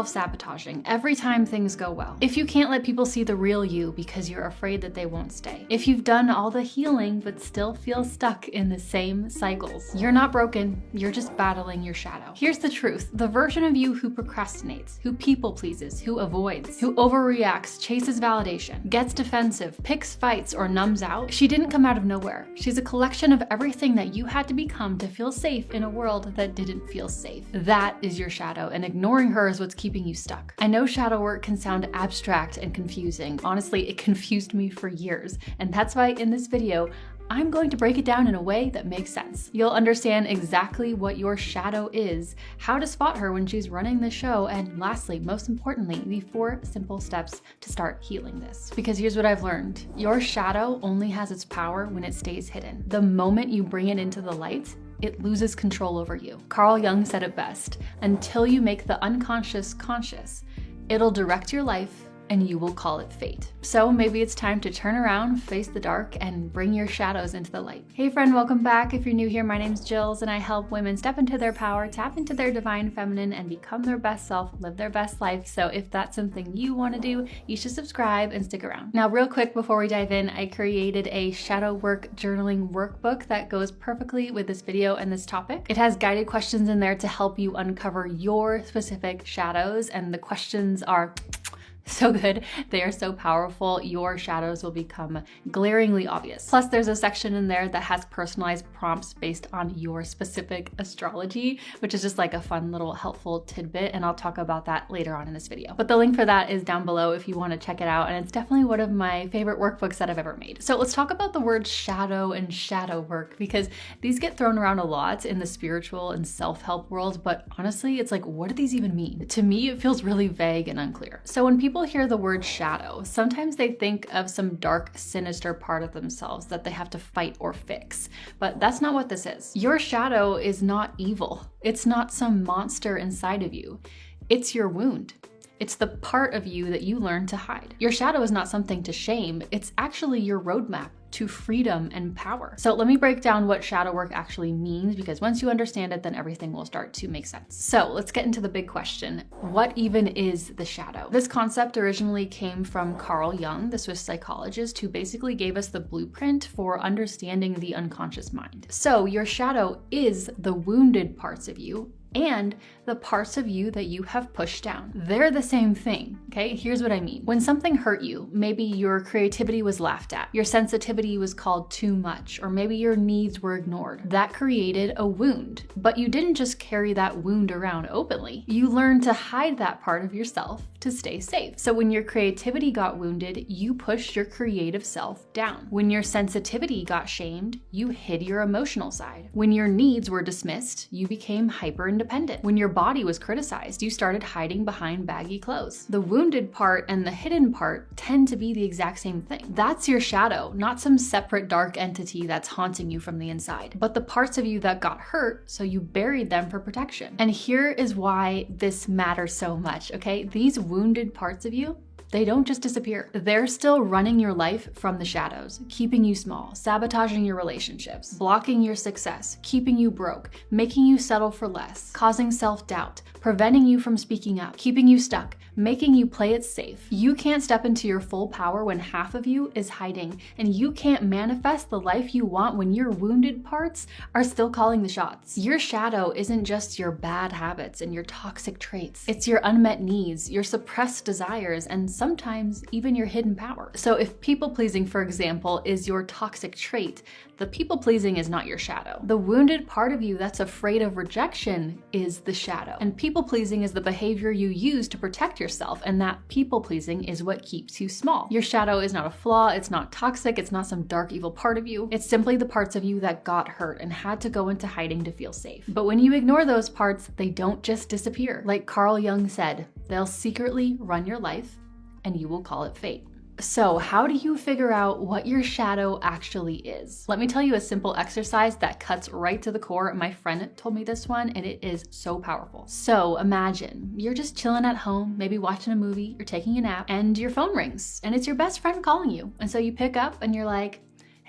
Self-sabotaging every time things go well. If you can't let people see the real you because you're afraid that they won't stay. If you've done all the healing but still feel stuck in the same cycles. You're not broken, you're just battling your shadow. Here's the truth, the version of you who procrastinates, who people pleases, who avoids, who overreacts, chases validation, gets defensive, picks fights, or numbs out, she didn't come out of nowhere. She's a collection of everything that you had to become to feel safe in a world that didn't feel safe. That is your shadow, and ignoring her is what's keeping you stuck. I know shadow work can sound abstract and confusing. Honestly, it confused me for years, and that's why in this video, I'm going to break it down in a way that makes sense. You'll understand exactly what your shadow is, how to spot her when she's running the show, and lastly, most importantly, the 4 simple steps to start healing this. Because here's what I've learned. Your shadow only has its power when it stays hidden. The moment you bring it into the light, it loses control over you. Carl Jung said it best, until you make the unconscious conscious, it'll direct your life and you will call it fate. So maybe it's time to turn around, face the dark, and bring your shadows into the light. Hey friend, welcome back. If you're new here, my name's Jillz and I help women step into their power, tap into their divine feminine, and become their best self, live their best life. So if that's something you want to do, you should subscribe and stick around. Now, real quick before we dive in, I created a shadow work journaling workbook that goes perfectly with this video and this topic. It has guided questions in there to help you uncover your specific shadows, and the questions are so good. They are so powerful. Your shadows will become glaringly obvious. Plus, there's a section in there that has personalized prompts based on your specific astrology, which is just like a fun little helpful tidbit, and I'll talk about that later on in this video. But the link for that is down below if you want to check it out, and it's definitely one of my favorite workbooks that I've ever made. So let's talk about the word shadow and shadow work, because these get thrown around a lot in the spiritual and self-help world, but honestly, it's like, what do these even mean? To me, it feels really vague and unclear. So when people hear the word shadow, sometimes they think of some dark, sinister part of themselves that they have to fight or fix. But that's not what this is. Your shadow is not evil. It's not some monster inside of you. It's your wound. It's the part of you that you learn to hide. Your shadow is not something to shame. It's actually your roadmap to freedom and power. So let me break down what shadow work actually means, because once you understand it, then everything will start to make sense. So let's get into the big question. What even is the shadow? This concept originally came from Carl Jung, the Swiss psychologist, who basically gave us the blueprint for understanding the unconscious mind. So your shadow is the wounded parts of you and the parts of you that you have pushed down. They're the same thing, okay? Here's what I mean. When something hurt you, maybe your creativity was laughed at, your sensitivity was called too much, or maybe your needs were ignored. That created a wound, but you didn't just carry that wound around openly. You learned to hide that part of yourself to stay safe. So when your creativity got wounded, you pushed your creative self down. When your sensitivity got shamed, you hid your emotional side. When your needs were dismissed, you became hyper-independent. When your body was criticized, you started hiding behind baggy clothes. The wounded part and the hidden part tend to be the exact same thing. That's your shadow, not some separate dark entity that's haunting you from the inside, but the parts of you that got hurt, so you buried them for protection. And here is why this matters so much, okay? These wounded parts of you, they don't just disappear. They're still running your life from the shadows, keeping you small, sabotaging your relationships, blocking your success, keeping you broke, making you settle for less, causing self-doubt, preventing you from speaking up, keeping you stuck, making you play it safe. You can't step into your full power when half of you is hiding, and you can't manifest the life you want when your wounded parts are still calling the shots. Your shadow isn't just your bad habits and your toxic traits. It's your unmet needs, your suppressed desires, and sometimes even your hidden power. So if people-pleasing, for example, is your toxic trait, the people-pleasing is not your shadow. The wounded part of you that's afraid of rejection is the shadow. And people-pleasing is the behavior you use to protect yourself, and that people-pleasing is what keeps you small. Your shadow is not a flaw, it's not toxic, it's not some dark evil part of you. It's simply the parts of you that got hurt and had to go into hiding to feel safe. But when you ignore those parts, they don't just disappear. Like Carl Jung said, they'll secretly run your life and you will call it fate. So how do you figure out what your shadow actually is? Let me tell you a simple exercise that cuts right to the core. My friend told me this one and it is so powerful. So imagine you're just chilling at home, maybe watching a movie, you're taking a nap, and your phone rings and it's your best friend calling you. And so you pick up and you're like,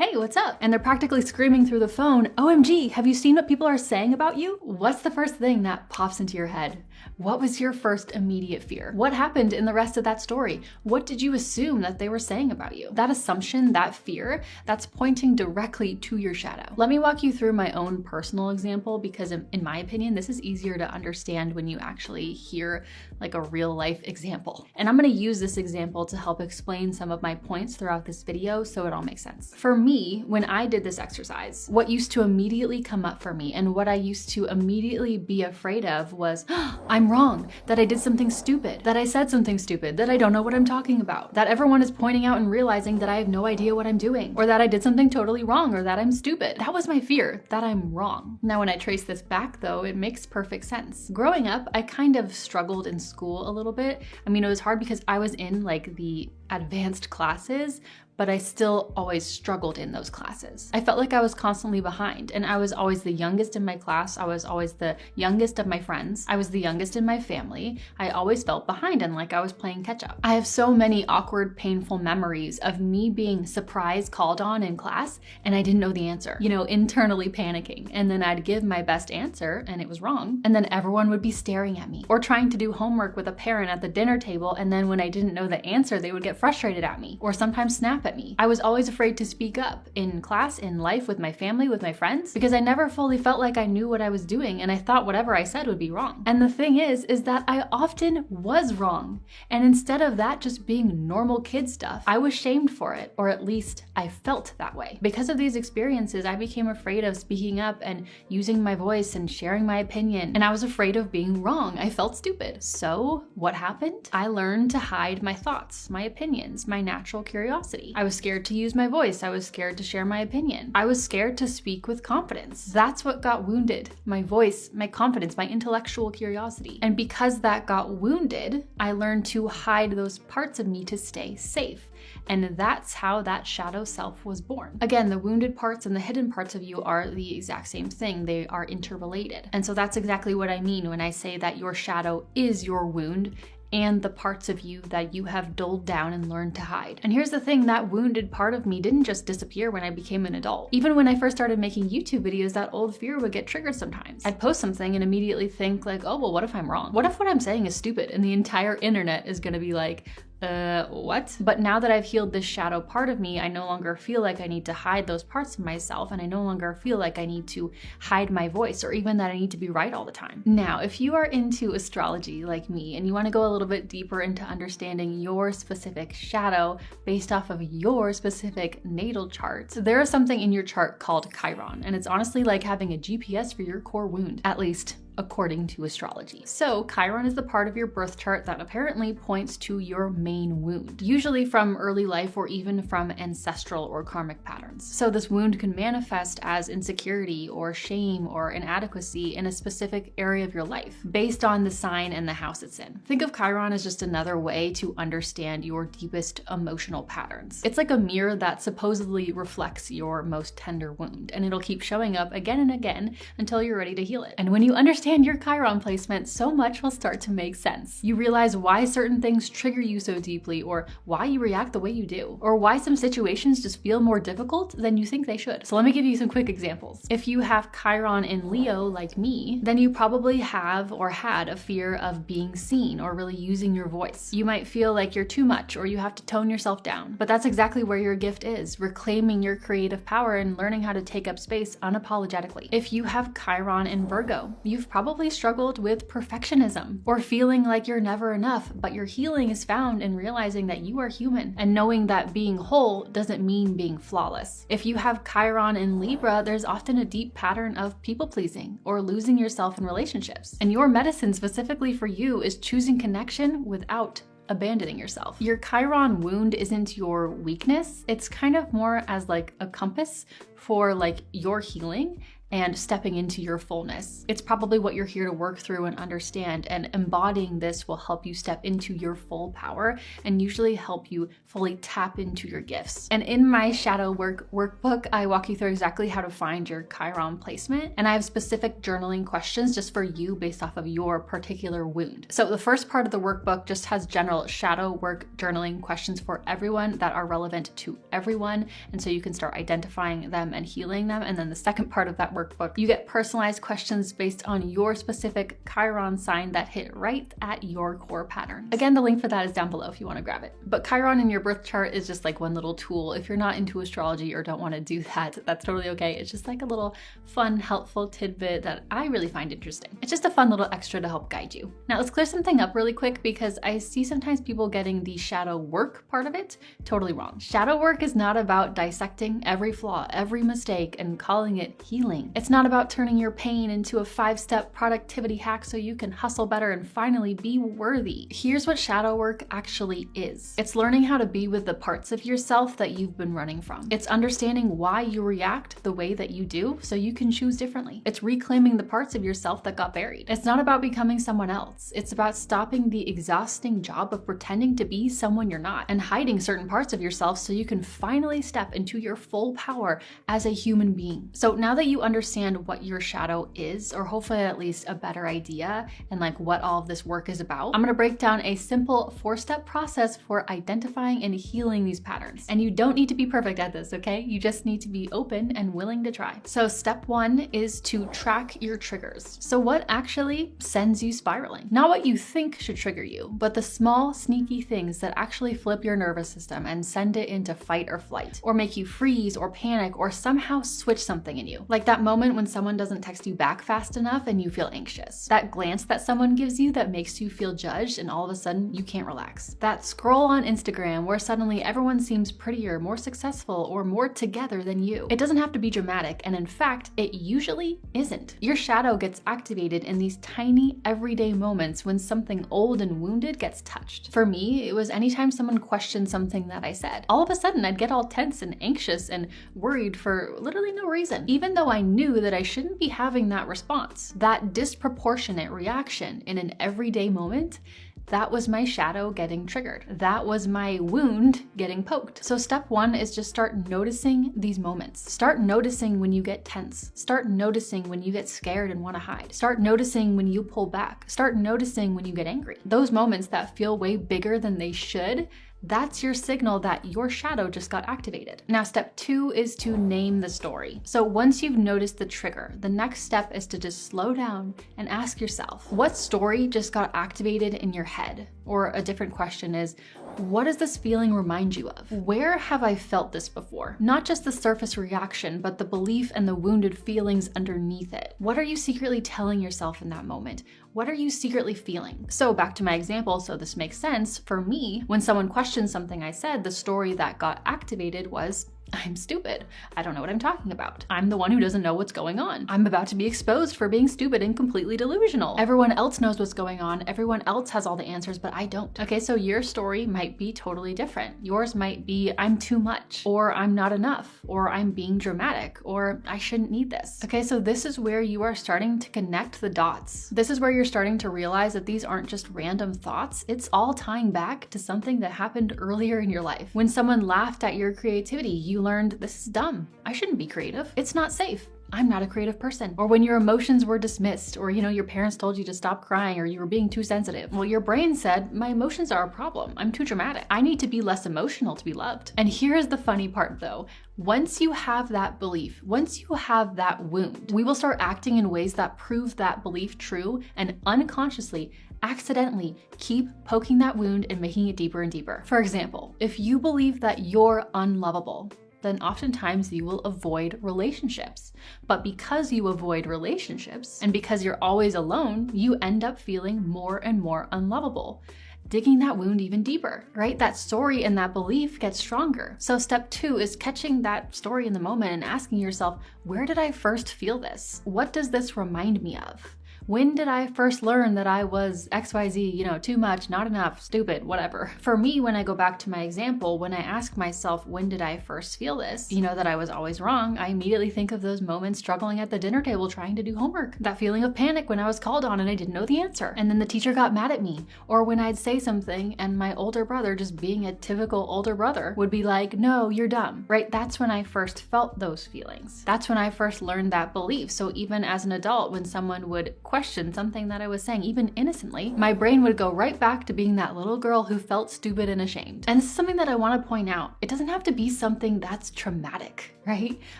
hey, what's up? And they're practically screaming through the phone, OMG, have you seen what people are saying about you? What's the first thing that pops into your head? What was your first immediate fear? What happened in the rest of that story? What did you assume that they were saying about you? That assumption, that fear, that's pointing directly to your shadow. Let me walk you through my own personal example because in my opinion, this is easier to understand when you actually hear like a real life example. And I'm gonna use this example to help explain some of my points throughout this video so it all makes sense. For me, when I did this exercise, what used to immediately come up for me and what I used to immediately be afraid of was, I'm wrong, that I did something stupid, that I said something stupid, that I don't know what I'm talking about, that everyone is pointing out and realizing that I have no idea what I'm doing, or that I did something totally wrong, or that I'm stupid. That was my fear, that I'm wrong. Now, when I trace this back though, it makes perfect sense. Growing up, I kind of struggled in school a little bit. I mean, it was hard because I was in like the advanced classes, but I still always struggled in those classes. I felt like I was constantly behind, and I was always the youngest in my class. I was always the youngest of my friends. I was the youngest in my family. I always felt behind and like I was playing catch up. I have so many awkward, painful memories of me being surprise called on in class and I didn't know the answer, you know, internally panicking. And then I'd give my best answer and it was wrong. And then everyone would be staring at me, or trying to do homework with a parent at the dinner table. And then when I didn't know the answer, they would get frustrated at me or sometimes snap at me. I was always afraid to speak up in class, in life, with my family, with my friends, because I never fully felt like I knew what I was doing and I thought whatever I said would be wrong. And the thing is that I often was wrong. And instead of that just being normal kid stuff, I was shamed for it, or at least I felt that way. Because of these experiences, I became afraid of speaking up and using my voice and sharing my opinion. And I was afraid of being wrong. I felt stupid. So what happened? I learned to hide my thoughts, my opinions, my natural curiosity. I was scared to use my voice. I was scared to share my opinion. I was scared to speak with confidence. That's what got wounded. My voice, my confidence, my intellectual curiosity. And because that got wounded, I learned to hide those parts of me to stay safe. And that's how that shadow self was born. Again, the wounded parts and the hidden parts of you are the exact same thing. They are interrelated. And so that's exactly what I mean when I say that your shadow is your wound and the parts of you that you have dulled down and learned to hide. And here's the thing, that wounded part of me didn't just disappear when I became an adult. Even when I first started making YouTube videos, that old fear would get triggered sometimes. I'd post something and immediately think like, oh, well, what if I'm wrong? What if what I'm saying is stupid? And the entire internet is gonna be like, what? But now that I've healed this shadow part of me, I no longer feel like I need to hide those parts of myself, and I no longer feel like I need to hide my voice or even that I need to be right all the time. Now, if you are into astrology like me and you want to go a little bit deeper into understanding your specific shadow based off of your specific natal chart, there is something in your chart called Chiron, and it's honestly like having a GPS for your core wound, at least according to astrology. So Chiron is the part of your birth chart that apparently points to your main wound, usually from early life or even from ancestral or karmic patterns. So this wound can manifest as insecurity or shame or inadequacy in a specific area of your life based on the sign and the house it's in. Think of Chiron as just another way to understand your deepest emotional patterns. It's like a mirror that supposedly reflects your most tender wound, and it'll keep showing up again and again until you're ready to heal it. And when you understand your Chiron placement, so much will start to make sense. You realize why certain things trigger you so deeply, or why you react the way you do, or why some situations just feel more difficult than you think they should. So let me give you some quick examples. If you have Chiron in Leo like me, then you probably have or had a fear of being seen or really using your voice. You might feel like you're too much or you have to tone yourself down, but that's exactly where your gift is, reclaiming your creative power and learning how to take up space unapologetically. If you have Chiron in Virgo, you've probably struggled with perfectionism or feeling like you're never enough, but your healing is found in realizing that you are human and knowing that being whole doesn't mean being flawless. If you have Chiron in Libra, there's often a deep pattern of people-pleasing or losing yourself in relationships. And your medicine specifically for you is choosing connection without abandoning yourself. Your Chiron wound isn't your weakness. It's kind of more as like a compass for like your healing and stepping into your fullness. It's probably what you're here to work through and understand, and embodying this will help you step into your full power and usually help you fully tap into your gifts. And in my shadow work workbook, I walk you through exactly how to find your Chiron placement, and I have specific journaling questions just for you based off of your particular wound. So the first part of the workbook just has general shadow work journaling questions for everyone that are relevant to everyone, and so you can start identifying them and healing them. And then the second part of that workbook. You get personalized questions based on your specific Chiron sign that hit right at your core pattern. Again, the link for that is down below if you want to grab it. But Chiron in your birth chart is just like one little tool. If you're not into astrology or don't want to do that, that's totally okay. It's just like a little fun, helpful tidbit that I really find interesting. It's just a fun little extra to help guide you. Now let's clear something up really quick because I see sometimes people getting the shadow work part of it totally wrong. Shadow work is not about dissecting every flaw, every mistake, and calling it healing. It's not about turning your pain into a 5-step productivity hack so you can hustle better and finally be worthy. Here's what shadow work actually is. It's learning how to be with the parts of yourself that you've been running from. It's understanding why you react the way that you do so you can choose differently. It's reclaiming the parts of yourself that got buried. It's not about becoming someone else. It's about stopping the exhausting job of pretending to be someone you're not and hiding certain parts of yourself so you can finally step into your full power as a human being. So now that you understand what your shadow is, or hopefully at least a better idea and like what all of this work is about, I'm gonna break down a simple 4-step process for identifying and healing these patterns. And you don't need to be perfect at this, okay? You just need to be open and willing to try. So step 1 is to track your triggers. So what actually sends you spiraling? Not what you think should trigger you, but the small, sneaky things that actually flip your nervous system and send it into fight or flight, or make you freeze or panic or somehow switch something in you. Like that moment when someone doesn't text you back fast enough and you feel anxious. That glance that someone gives you that makes you feel judged and all of a sudden you can't relax. That scroll on Instagram where suddenly everyone seems prettier, more successful, or more together than you. It doesn't have to be dramatic, and in fact, it usually isn't. Your shadow gets activated in these tiny, everyday moments when something old and wounded gets touched. For me, it was anytime someone questioned something that I said. All of a sudden, I'd get all tense and anxious and worried for literally no reason, even though I knew that I shouldn't be having that response. That disproportionate reaction in an everyday moment, that was my shadow getting triggered. That was my wound getting poked. So step 1 is just start noticing these moments. Start noticing when you get tense. Start noticing when you get scared and want to hide. Start noticing when you pull back. Start noticing when you get angry. Those moments that feel way bigger than they should, that's your signal that your shadow just got activated. Now, step 2 is to name the story. So once you've noticed the trigger, the next step is to just slow down and ask yourself, what story just got activated in your head? Or a different question is, what does this feeling remind you of? Where have I felt this before? Not just the surface reaction, but the belief and the wounded feelings underneath it. What are you secretly telling yourself in that moment? What are you secretly feeling? So back to my example, so this makes sense. For me, when someone questioned something I said, the story that got activated was, I'm stupid. I don't know what I'm talking about. I'm the one who doesn't know what's going on. I'm about to be exposed for being stupid and completely delusional. Everyone else knows what's going on. Everyone else has all the answers, but I don't. Okay, so your story might be totally different. Yours might be, I'm too much, or I'm not enough, or I'm being dramatic, or I shouldn't need this. Okay, so this is where you are starting to connect the dots. This is where you're starting to realize that these aren't just random thoughts. It's all tying back to something that happened earlier in your life. When someone laughed at your creativity, you learned, this is dumb. I shouldn't be creative. It's not safe. I'm not a creative person. Or when your emotions were dismissed, or your parents told you to stop crying, or you were being too sensitive. Well, your brain said, my emotions are a problem. I'm too dramatic. I need to be less emotional to be loved. And here's the funny part though. Once you have that belief, once you have that wound, we will start acting in ways that prove that belief true and unconsciously accidentally keep poking that wound and making it deeper and deeper. For example, if you believe that you're unlovable, then oftentimes you will avoid relationships. But because you avoid relationships and because you're always alone, you end up feeling more and more unlovable, digging that wound even deeper, right? That story and that belief gets stronger. So step 2 is catching that story in the moment and asking yourself, where did I first feel this? What does this remind me of? When did I first learn that I was XYZ, too much, not enough, stupid, whatever? For me, when I go back to my example, when I ask myself, when did I first feel this? That I was always wrong, I immediately think of those moments struggling at the dinner table trying to do homework. That feeling of panic when I was called on and I didn't know the answer. And then the teacher got mad at me. Or when I'd say something and my older brother, just being a typical older brother, would be like, no, you're dumb, right? That's when I first felt those feelings. That's when I first learned that belief. So even as an adult, when someone would question something that I was saying, even innocently, my brain would go right back to being that little girl who felt stupid and ashamed. And this is something that I want to point out. It doesn't have to be something that's traumatic, right?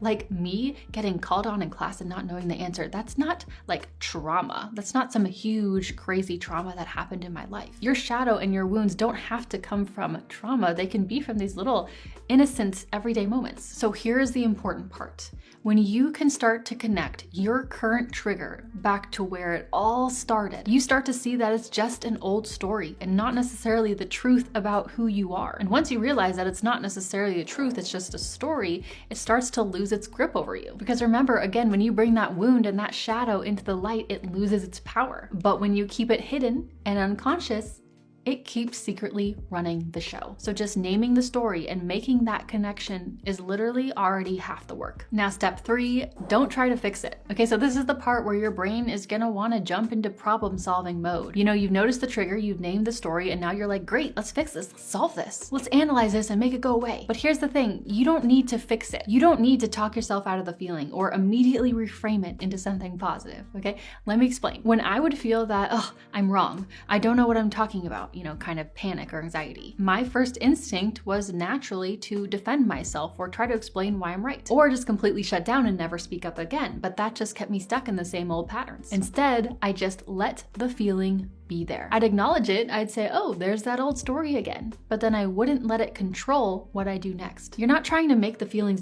Like me getting called on in class and not knowing the answer, that's not like trauma. That's not some huge, crazy trauma that happened in my life. Your shadow and your wounds don't have to come from trauma. They can be from these little innocent everyday moments. So here's the important part. When you can start to connect your current trigger back to where it all started, you start to see that it's just an old story and not necessarily the truth about who you are. And once you realize that it's not necessarily the truth, it's just a story, it starts to lose its grip over you. Because remember, again, when you bring that wound and that shadow into the light, it loses its power. But when you keep it hidden and unconscious, it keeps secretly running the show. So just naming the story and making that connection is literally already half the work. Now, step 3, don't try to fix it. Okay, so this is the part where your brain is gonna wanna jump into problem solving mode. You know, you've noticed the trigger, you've named the story, and now you're like, great, let's fix this, let's solve this. Let's analyze this and make it go away. But here's the thing, you don't need to fix it. You don't need to talk yourself out of the feeling or immediately reframe it into something positive, okay? Let me explain. When I would feel that, oh, I'm wrong, I don't know what I'm talking about, kind of panic or anxiety, my first instinct was naturally to defend myself or try to explain why I'm right, or just completely shut down and never speak up again. But that just kept me stuck in the same old patterns. Instead, I just let the feeling be there. I'd acknowledge it, I'd say, oh, there's that old story again, but then I wouldn't let it control what I do next. You're not trying to make the feelings